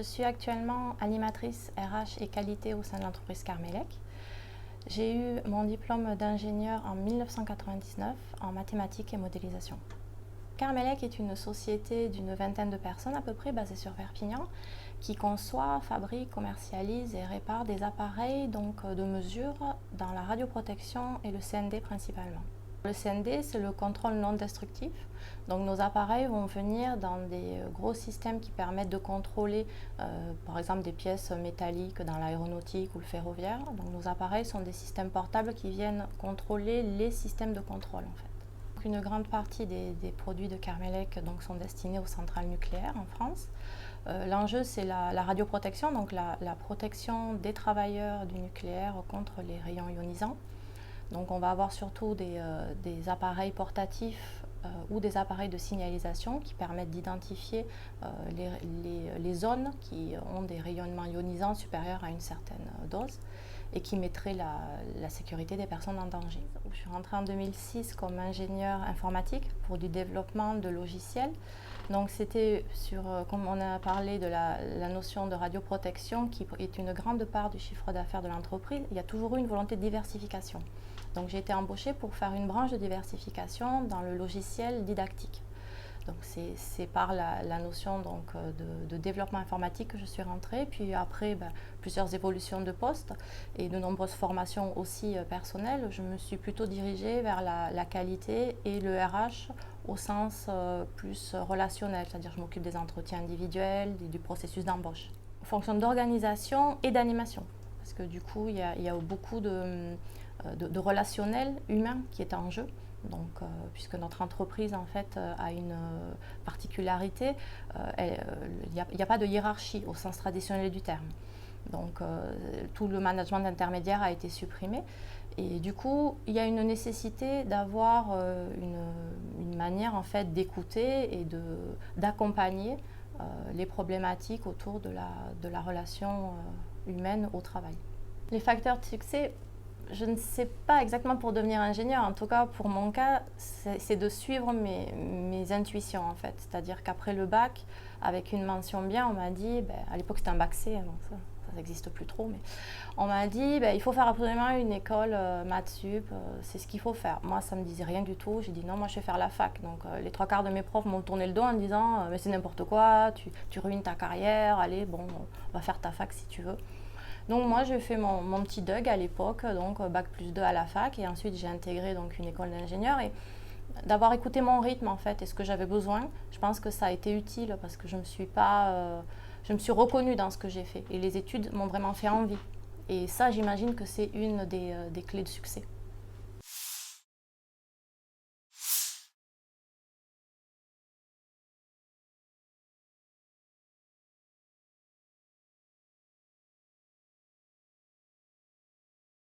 suis actuellement animatrice RH et qualité au sein de l'entreprise Carmelec. J'ai eu mon diplôme d'ingénieur en 1999 en mathématiques et modélisation. Carmelec est une société d'une vingtaine de personnes à peu près basée sur Perpignan qui conçoit, fabrique, commercialise et répare des appareils de mesure dans la radioprotection et le CND principalement. Le CND, c'est le contrôle non destructif. Donc nos appareils vont venir dans des gros systèmes qui permettent de contrôler par exemple des pièces métalliques dans l'aéronautique ou le ferroviaire. Donc nos appareils sont des systèmes portables qui viennent contrôler les systèmes de contrôle en fait. Une grande partie des produits de Carmelec sont destinés aux centrales nucléaires en France. L'enjeu, c'est la radioprotection, donc la protection des travailleurs du nucléaire contre les rayons ionisants. Donc on va avoir surtout des appareils portatifs ou des appareils de signalisation qui permettent d'identifier les zones qui ont des rayonnements ionisants supérieurs à une certaine dose et qui mettraient la sécurité des personnes en danger. Je suis rentrée en 2006 comme ingénieure informatique pour du développement de logiciels. Donc c'était comme on a parlé de la notion de radioprotection qui est une grande part du chiffre d'affaires de l'entreprise, il y a toujours eu une volonté de diversification. Donc j'ai été embauchée pour faire une branche de diversification dans le logiciel didactique. Donc c'est par la notion de développement informatique que je suis rentrée, puis après plusieurs évolutions de poste et de nombreuses formations aussi personnelles. Je me suis plutôt dirigée vers la qualité et le RH au sens plus relationnel, c'est-à-dire je m'occupe des entretiens individuels, du processus d'embauche. En fonction d'organisation et d'animation, parce que du coup il y a beaucoup de relationnel humain qui est en jeu. Donc, puisque notre entreprise en fait a une particularité, il n'y a pas de hiérarchie au sens traditionnel du terme. Donc tout le management intermédiaire a été supprimé et du coup il y a une nécessité d'avoir une manière en fait d'écouter et d'accompagner les problématiques autour de la relation humaine au travail. Les facteurs de succès, je ne sais pas exactement pour devenir ingénieur, en tout cas pour mon cas, c'est de suivre mes intuitions en fait. C'est-à-dire qu'après le bac, avec une mention bien, on m'a dit, à l'époque c'était un bac C, bon, ça n'existe plus trop, mais on m'a dit il faut faire absolument une école maths sup, c'est ce qu'il faut faire. Moi ça me disait rien du tout, j'ai dit non, moi je vais faire la fac. Donc les trois quarts de mes profs m'ont tourné le dos en disant mais c'est n'importe quoi, tu ruines ta carrière, allez bon, on va faire ta fac si tu veux. Donc moi j'ai fait mon petit DUG à l'époque, donc bac plus 2 à la fac et ensuite j'ai intégré donc une école d'ingénieur et d'avoir écouté mon rythme en fait et ce que j'avais besoin, je pense que ça a été utile parce que je me suis reconnue dans ce que j'ai fait et les études m'ont vraiment fait envie et ça j'imagine que c'est une des clés de succès.